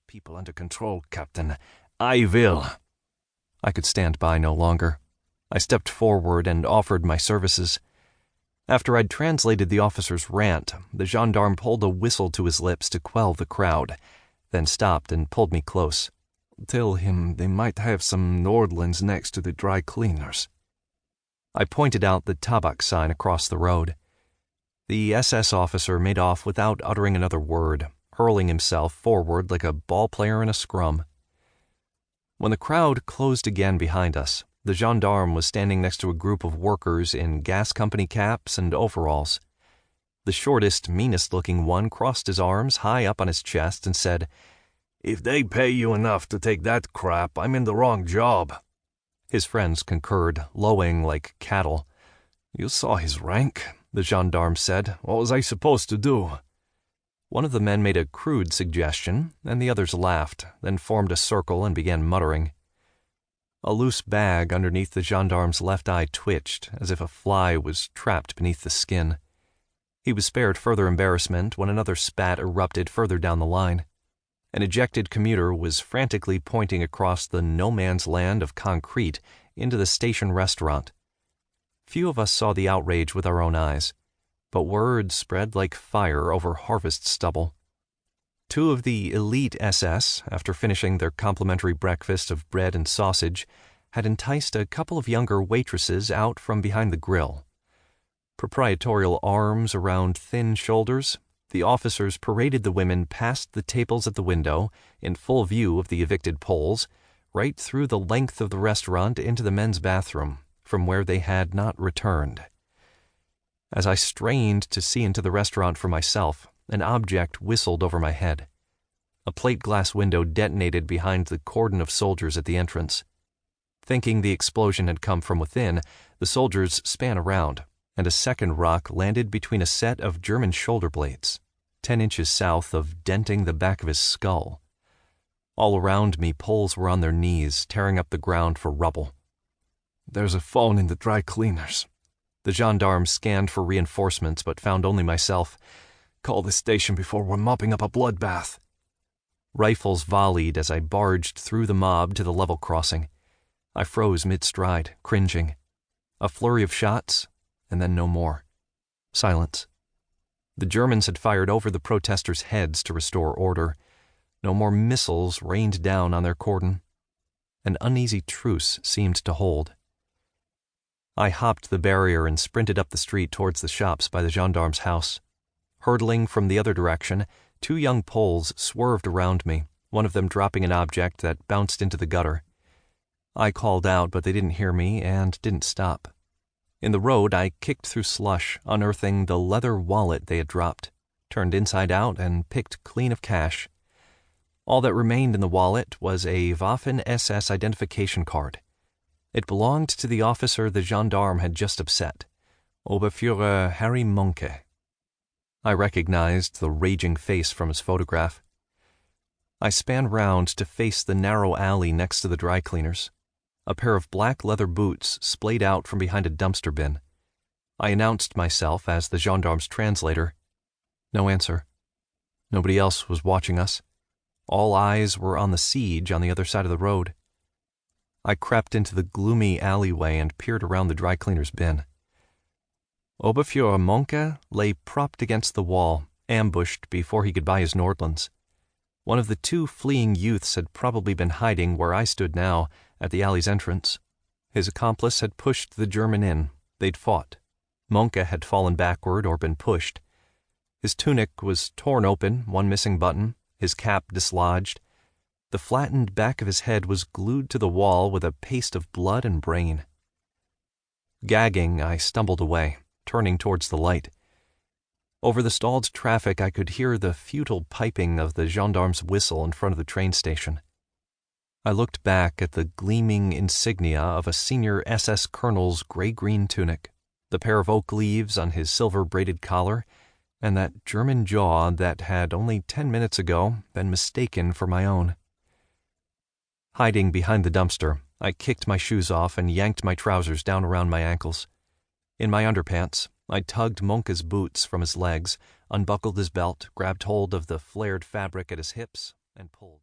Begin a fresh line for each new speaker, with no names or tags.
people under control, Captain. I will." I could stand by no longer. I stepped forward and offered my services. After I'd translated the officer's rant, the gendarme pulled a whistle to his lips to quell the crowd, then stopped and pulled me close. "Tell him they might have some Nordlands next to the dry cleaners." I pointed out the Tabak sign across the road. The SS officer made off without uttering another word, hurling himself forward like a ball player in a scrum. When the crowd closed again behind us, the gendarme was standing next to a group of workers in gas company caps and overalls. The shortest, meanest-looking one crossed his arms high up on his chest and said, "If they pay you enough to take that crap, I'm in the wrong job." His friends concurred, lowing like cattle. "You saw his rank," the gendarme said. "What was I supposed to do?" One of the men made a crude suggestion, and the others laughed, then formed a circle and began muttering. A loose bag underneath the gendarme's left eye twitched, as if a fly was trapped beneath the skin. He was spared further embarrassment when another spat erupted further down the line. An ejected commuter was frantically pointing across the no-man's land of concrete into the station restaurant. Few of us saw the outrage with our own eyes, but word spread like fire over harvest stubble. Two of the elite SS, after finishing their complimentary breakfast of bread and sausage, had enticed a couple of younger waitresses out from behind the grill. Proprietorial arms around thin shoulders, the officers paraded the women past the tables at the window, in full view of the evicted Poles, right through the length of the restaurant into the men's bathroom, from where they had not returned. As I strained to see into the restaurant for myself, an object whistled over my head. A plate glass window detonated behind the cordon of soldiers at the entrance. Thinking the explosion had come from within, the soldiers span around, and a second rock landed between a set of German shoulder blades, 10 inches south of denting the back of his skull. All around me, Poles were on their knees, tearing up the ground for rubble. "There's a phone in the dry cleaners." The gendarme scanned for reinforcements, but found only myself. "Call the station before we're mopping up a bloodbath." Rifles volleyed as I barged through the mob to the level crossing. I froze mid-stride, cringing. A flurry of shots, and then no more. Silence. The Germans had fired over the protesters' heads to restore order. No more missiles rained down on their cordon. An uneasy truce seemed to hold. I hopped the barrier and sprinted up the street towards the shops by the gendarme's house. Hurtling from the other direction, 2 young Poles swerved around me, one of them dropping an object that bounced into the gutter. I called out, but they didn't hear me and didn't stop. In the road, I kicked through slush, unearthing the leather wallet they had dropped, turned inside out, and picked clean of cash. All that remained in the wallet was a Waffen-SS identification card. It belonged to the officer the gendarme had just upset, Oberführer Harry Munke. I recognized the raging face from his photograph. I span round to face the narrow alley next to the dry cleaners. A pair of black leather boots splayed out from behind a dumpster bin. I announced myself as the gendarme's translator. No answer. Nobody else was watching us. All eyes were on the siege on the other side of the road. I crept into the gloomy alleyway and peered around the dry cleaner's bin. Oberführer Munke lay propped against the wall, ambushed before he could buy his Nordlands. One of the 2 fleeing youths had probably been hiding where I stood now, at the alley's entrance. His accomplice had pushed the German in. They'd fought. Munke had fallen backward or been pushed. His tunic was torn open, one missing button, his cap dislodged. The flattened back of his head was glued to the wall with a paste of blood and brain. Gagging, I stumbled away, turning towards the light. Over the stalled traffic, I could hear the futile piping of the gendarme's whistle in front of the train station. I looked back at the gleaming insignia of a senior SS colonel's gray-green tunic, the pair of oak leaves on his silver-braided collar, and that German jaw that had only 10 minutes ago been mistaken for my own. Hiding behind the dumpster, I kicked my shoes off and yanked my trousers down around my ankles. In my underpants, I tugged Munke's boots from his legs, unbuckled his belt, grabbed hold of the flared fabric at his hips, and pulled.